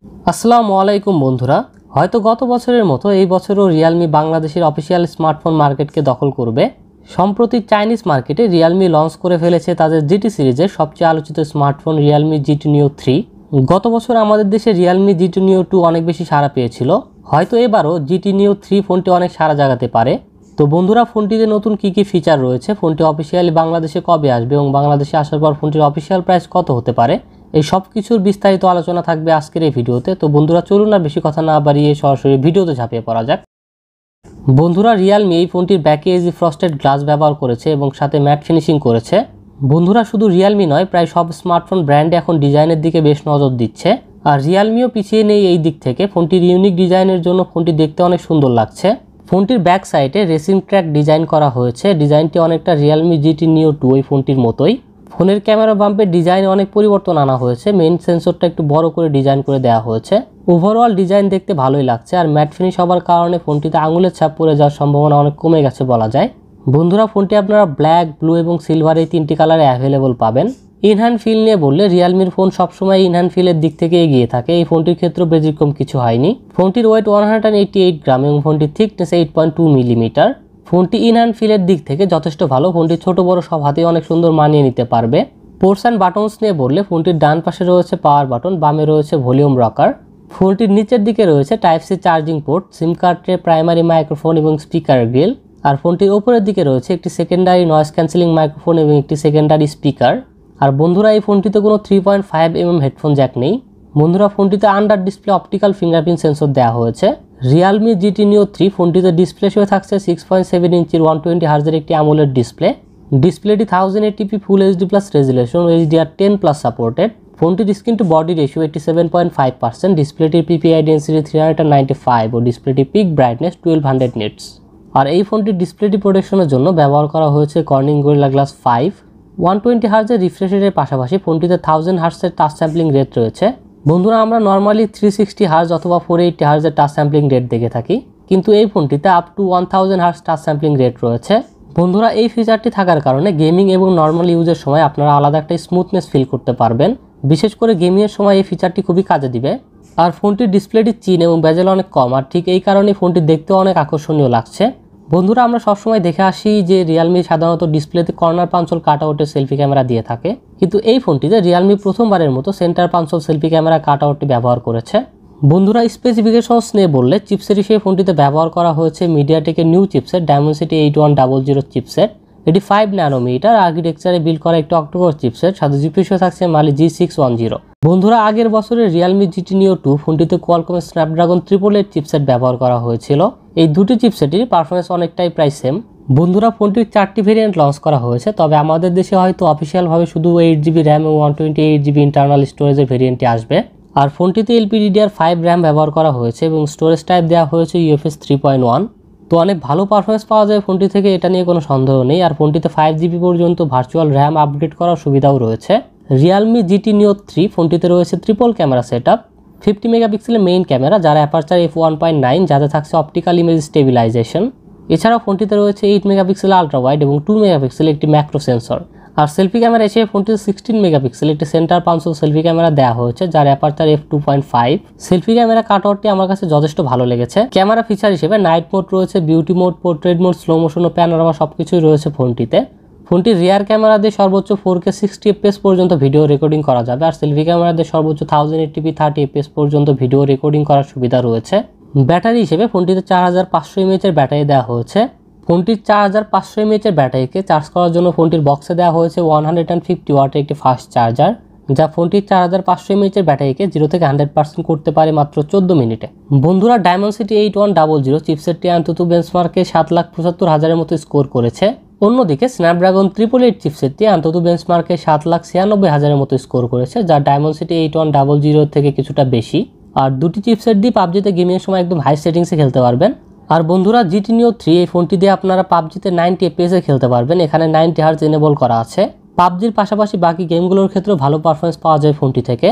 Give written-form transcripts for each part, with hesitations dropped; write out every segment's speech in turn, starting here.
আসসালামু আলাইকুম বন্ধুরা, হয়তো গত বছরের মতো এই বছরও Realme বাংলাদেশের অফিসিয়াল স্মার্টফোন মার্কেটকে দখল করবে। সম্প্রতি চাইনিজ মার্কেটে Realme লঞ্চ করে ফেলেছে তাদের GT সিরিজের সবচেয়ে আলোচিত স্মার্টফোন Realme GT Neo 3। গত বছর আমাদের দেশে Realme GT Neo 2 অনেক বেশি সাড়া পেয়েছিল, হয়তো এবারও GT Neo 3 ফোনটি অনেক সাড়া জাগাতে পারে। তো বন্ধুরা, ফোনটিতে নতুন কী কী ফিচার রয়েছে, ফোনটি অফিসিয়ালি বাংলাদেশে কবে আসবে এবং বাংলাদেশে আসার পর ফোনটির অফিসিয়াল প্রাইস কত হতে পারে, এই সব কিছুর বিস্তারিত আলোচনা থাকবে আজকের এই ভিডিওতে। তো বন্ধুরা, চলুন আর বেশি কথা না বাড়িয়ে সরাসরি ভিডিওতে ঝাঁপিয়ে পড়া যাক। বন্ধুরা, Realme এই ফোনটির ব্যাকে এজি ফ্রস্টেড গ্লাস ব্যবহার করেছে এবং সাথে ম্যাট ফিনিশিং করেছে। বন্ধুরা, শুধু Realme নয়, প্রায় সব স্মার্টফোন ব্র্যান্ডে এখন ডিজাইনের দিকে বেশ নজর দিচ্ছে, আর Realmeও পিছিয়ে নেই এই দিক থেকে। ফোনটির ইউনিক ডিজাইনের জন্য ফোনটি দেখতে অনেক সুন্দর লাগছে। ফোনটির ব্যাক সাইডে রেসিং ট্র্যাক ডিজাইন করা হয়েছে, ডিজাইনটি অনেকটা Realme GT Neo 2 ওই ফোনটির মতোই। ফোনের ক্যামেরা বাম্পের ডিজাইনে অনেক পরিবর্তন আনা হয়েছে, মেইন সেন্সরটা একটু বড় করে ডিজাইন করে দেওয়া হয়েছে। ওভারঅল ডিজাইন দেখতে ভালোই লাগছে, আর ম্যাট ফিনিশ হওয়ার কারণে ফোনটিতে আঙুলের ছাপ পড়ে যাওয়ার সম্ভাবনা অনেক কমে গেছে বলা যায়। বন্ধুরা, ফোনটি আপনারা ব্ল্যাক, ব্লু এবং সিলভার এই তিনটি কালারে অ্যাভেলেবল পাবেন। ইনহ্যান্ড ফিল নিয়ে বললে Realmeর ফোন সবসময় ইনহ্যান্ড ফিলের দিক থেকে এগিয়ে থাকে, এই ফোনটির ক্ষেত্রে ব্যতিক্রম কিছু হয়নি। ফোনটির ওয়েট 188 গ্রাম এবং ফোনটির থিকনেস 8.2 মিলিমিটার। ফোনটি ইনহ্যান্ড ফিলের দিক থেকে যথেষ্ট ভালো, ফোনটি ছোট বড় সব হাতে অনেক সুন্দর মানিয়ে নিতে পারবে। পোর্টস অ্যান্ড বাটনস নিয়ে বললে ফোনটির ডান পাশে রয়েছে পাওয়ার বাটন, বামে রয়েছে ভলিউম রকার। ফোনটির নিচের দিকে রয়েছে type C charging port, SIM card tray, primary microphone এবং স্পিকার গ্রিল। আর ফোনটির ওপরের দিকে রয়েছে একটি সেকেন্ডারি নয়েজ ক্যান্সেলিং মাইক্রোফোন এবং একটি সেকেন্ডারি স্পিকার। আর বন্ধুরা, এই ফোনটিতে কোনো 3.5mm হেডফোন জ্যাক নেই। বন্ধুরা, ফোনটিতে under display optical fingerprint sensor দেওয়া হয়েছে। Realme GT Neo 3 ফোনটিতে ডিসপ্লে হিসেবে থাকছে 6.7 ইঞ্চির 120 হার্জের একটি AMOLED ডিসপ্লে। ডিসপ্লেটি 1080p full HD plus resolution, HDR10+ supported. ফোনটির স্ক্রিন টু বডি রেশিও 87.5%, ডিসপ্লেটির PPI ডেন্সিটি 395 ও ডিসপ্লেটির পিক ব্রাইটনেস 1200 নিটস। আর এই ফোনটির ডিসপ্লেটি প্রোটেকশনের জন্য ব্যবহার করা হয়েছে কর্নিং গরিলা গ্লাস 5। 120 হার্জের রিফ্রেশ রেটের পাশাপাশি ফোনটিতে 1000 হার্জের টাচ স্যাম্পলিং রেট রয়েছে। বন্ধুরা, আমরা নর্মালি 360 হার্জ অথবা 480 হার্জের টাচ স্যাম্পলিং রেট দেখে থাকি, কিন্তু এই ফোনটিতে up to 1000 hertz touch sampling rate রয়েছে। বন্ধুরা, এই ফিচারটি থাকার কারণে গেমিং এবং নর্মাল ইউজের সময় আপনারা আলাদা একটা স্মুথনেস ফিল করতে পারবেন। বিশেষ করে গেমিংয়ের সময় এই ফিচারটি খুবই কাজে দিবে। আর ফোনটির ডিসপ্লেটি চিন এবং বেজেল অনেক কম, আর ঠিক এই কারণেই ফোনটি দেখতেও অনেক আকর্ষণীয় লাগছে। বন্ধুরা, আমরা সবসময় দেখে আসি যে Realme সাধারণত ডিসপ্লেতে কর্নার পাঞ্চল কাটআউটের সেলফি ক্যামেরা দিয়ে থাকে, কিন্তু এই ফোনটিতে Realme প্রথমবারের মতো সেন্টার পাঞ্চল সেলফি ক্যামেরা কাটআউটটি ব্যবহার করেছে। বন্ধুরা, স্পেসিফিকেশনস নিয়ে বললে চিপসেট হিসেবে ফোনটিতে ব্যবহার করা হয়েছে মিডিয়াটেকের নিউ চিপসেট Dimensity 8100 চিপসেট। এটি 5 ন্যানোমিটার আর্কিটেকচারে বিল্ড করা একটি অক্টোকোর চিপসেট, সাথে জিপি হিসেবে থাকছে Mali G610। বন্ধুরা, আগের বছরের Realme GT Neo 2 ফোনটিতে কোয়ালকমের স্ন্যাপড্রাগন 888 চিপসেট ব্যবহার করা হয়েছিল। এই দুটি চিপসেটের পারফরমেন্স অনেকটাই প্রায় সেম। বন্ধুরা, ফোনটির 4টি ভেরিয়েন্ট লঞ্চ করা হয়েছে, তবে আমাদের দেশে হয়তো অফিসিয়ালভাবে শুধু 8GB র্যাম এবং 128GB ইন্টারনাল স্টোরেজের ভেরিয়েন্টটি আসবে। আর ফোনটিতে LPDDR5 র্যাম ব্যবহার করা হয়েছে এবং স্টোরেজ টাইপ দেওয়া হয়েছে UFS 3.1। তো অনেক ভালো পারফরমেন্স পাওয়া যায় ফোনটি থেকে, এটা নিয়ে কোনো সন্দেহ নেই। আর ফোনটিতে 5GB পর্যন্ত ভার্চুয়াল র্যাম আপগ্রেড করার সুবিধাও রয়েছে। Realme GT Neo 3 ফোনটিতে রয়েছে ট্রিপল ক্যামেরা সেটআপ, 50 মেগাপিক্সেলের মেইন ক্যামেরা যার অ্যাপারচার f1.9, যাতে থাকছে অপটিক্যাল ইমেজ স্টেবিলাইজেশন। এছাড়াও ফোনটিতে রয়েছে 8 মেগাপিক্সেল আলট্রা ওয়াইড এবং 2 মেগাপিক্সেল একটি ম্যাক্রো সেন্সর। আর সেলফি ক্যামেরা হিসেবে ফোনটিতে 16 মেগাপিক্সেল একটি সেন্টার পাঞ্চল সেলফি ক্যামেরা দেওয়া হয়েছে, যার অ্যাপারচার f2.5। সেলফি ক্যামেরা কাটআউটটি আমার কাছে যথেষ্ট ভালো লেগেছে। ক্যামেরা ফিচার হিসেবে নাইট মোড রয়েছে, beauty mode, portrait mode, slow motion ও প্যানোরামা সবকিছুই রয়েছে ফোনটিতে। ফোনটির রিয়ার ক্যামেরা দিয়ে সর্বোচ্চ 4K 60fps পর্যন্ত ভিডিও রেকর্ডিং করা যাবে, আর সেলফি ক্যামেরা দিয়ে সর্বোচ্চ 1080p 30fps পর্যন্ত ভিডিও রেকর্ডিং করার সুবিধা রয়েছে। ব্যাটারি হিসেবে ফোনটিতে 4500 mAh এর ব্যাটারি দেওয়া হয়েছে। ফোনটির 4500 mAh এর ব্যাটারিকে চার্জ করার জন্য ফোনটির বক্সে দেওয়া হয়েছে 150 ওয়াটের একটি ফাস্ট চার্জার, যা ফোনটির 4500 mAh এর ব্যাটারিকে 0 থেকে 100% করতে পারে মাত্র 14 মিনিটে। বন্ধুরা, Dimensity 8100 চিপসেটটি AnTuTu বেঞ্চমার্কে 7,75,000-এর মতো স্কোর করেছে। অন্যদিকে স্ন্যাপড্রাগন 888 চিপসেটটি AnTuTu বেঞ্চমার্কে 7,96,000-এর মতো স্কোর করেছে, যা Dimensity 8100 থেকে কিছুটা বেশি। আর দুটি চিপসেট দিয়ে পাবজিতে গেমিংয়ের সময় একদম হাই সেটিংসে খেলতে পারবেন। আর বন্ধুরা, GT Neo 3 এই ফোনটি দিয়ে আপনারা পাবজিতে 90 FPS খেলতে পারবেন, এখানে 90 হার্জ এনেবল করা আছে। পাবজির পাশাপাশি বাকি গেমগুলোর ক্ষেত্রেও ভালো পারফরমেন্স পাওয়া যায় ফোনটি থেকে।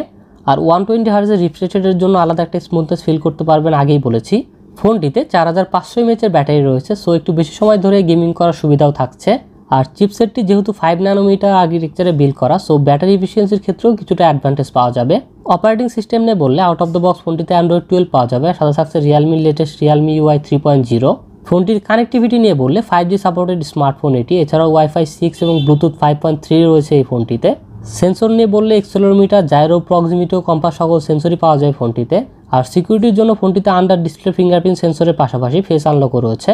আর 120 হার্জের রিফ্রেশ রেটের জন্য আলাদা একটা স্মুথনেস ফিল করতে পারবেন, আগেই বলেছি। ফোনটিতে 4500 mAh এর ব্যাটারি রয়েছে, সো একটু বেশি সময় ধরে গেমিং করার সুবিধাও থাকছে। আর চিপসেটটি যেহেতু 5 ন্যানোমিটার আর্কিটেকচারে বিল্ড করা, সো ব্যাটারি এফিসিয়েন্সির ক্ষেত্রেও কিছুটা অ্যাডভান্টেজ পাওয়া যাবে। অপারেটিং সিস্টেম নিয়ে বললে আউট অফ দ্য বক্স ফোনটিতে অ্যান্ড্রয়েড 12 পাওয়া যাবে, সাথে থাকছে রিয়েলমির লেটেস্ট রিয়েলমি UI 3.0। ফোনটির কানেক্টিভিটি নিয়ে বললে 5G সাপোর্টেড স্মার্টফোন এটি, এছাড়াও ওয়াইফাই 6 এবং ব্লুটুথ 5.3 রয়েছে এই ফোনটিতে। সেন্সর নিয়ে বললে এক্সেলেরোমিটার, জাইরো, প্রক্সিমিটি ও কম্পাস সকল সেন্সরই পাওয়া যায় ফোনটিতে। আর সিকিউরিটির জন্য ফোনটিতে আন্ডার ডিসপ্লে ফিঙ্গারপ্রিন্ট সেন্সরের পাশাপাশি ফেস আনলকও রয়েছে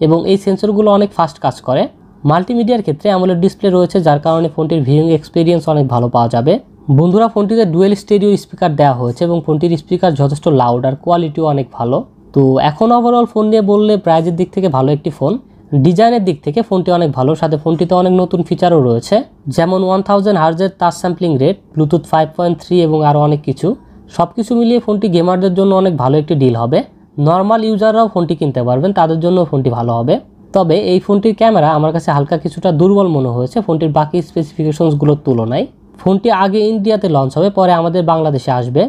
এবং এই সেন্সরগুলো অনেক ফাস্ট কাজ করে। মাল্টিমিডিয়ার ক্ষেত্রে অ্যামোলেড ডিসপ্লে রয়েছে, যার কারণে ফোনটির ভিউইং এক্সপিরিয়েন্স অনেক ভালো পাওয়া যাবে। বন্ধুরা, ফোনটিতে ডুয়েল স্টেরিও স্পিকার দেওয়া হয়েছে এবং ফোনটির স্পিকার যথেষ্ট লাউড আর কোয়ালিটিও অনেক ভালো। তো এখন ওভারঅল ফোন নিয়ে বললে প্রাইজের দিক থেকে ভালো একটি ফোন, ডিজাইনের দিক থেকে ফোনটি অনেক ভালো, সাথে ফোনটিতে অনেক নতুন ফিচারও রয়েছে, যেমন 1000 হার্জের টাচ স্যাম্পলিং রেট, ব্লুটুথ 5.3 এবং আরও অনেক কিছু। সব কিছু মিলিয়ে ফোনটি গেমারদের জন্য অনেক ভালো একটি ডিল হবে। নর্মাল ইউজাররাও ফোনটি কিনতে পারবেন, তাদের জন্য ফোনটি ভালো হবে। তবে এই ফোনটির ক্যামেরা আমার কাছে হালকা কিছুটা দুর্বল মনে হয়েছে ফোনটির বাকি স্পেসিফিকেশনসগুলোর তুলনায়। ফোনটি আগে ইন্ডিয়াতে লঞ্চ হবে, পরে আমাদের বাংলাদেশে আসবে।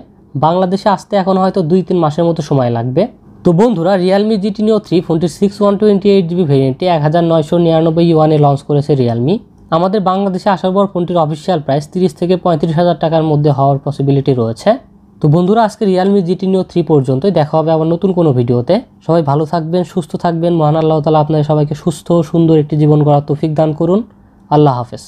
বাংলাদেশে আসতে এখন হয়তো 2-3 মাসের মতো সময় লাগবে। তো বন্ধুরা, Realme GT Neo 3 ফোনটির 6128GB ভেরিয়েন্টটি 1999 ইউয়ানে লঞ্চ করেছে রিয়েলমি। আমাদের বাংলাদেশে আসার পর ফোনটির অফিসিয়াল প্রাইস 30 থেকে 35,000 টাকার মধ্যে হওয়ার পসিবিলিটি রয়েছে। তো বন্ধুরা, আজকে Realme GT Neo 3 পর্যন্তই। দেখা হবে আবার নতুন কোনো ভিডিওতে। সবাই ভালো থাকবেন, সুস্থ থাকবেন। মহান আল্লাহ তাআলা আপনাদের সবাইকে সুস্থ ও সুন্দর একটি জীবন গড়ার তৌফিক দান করুন। আল্লাহ হাফেজ।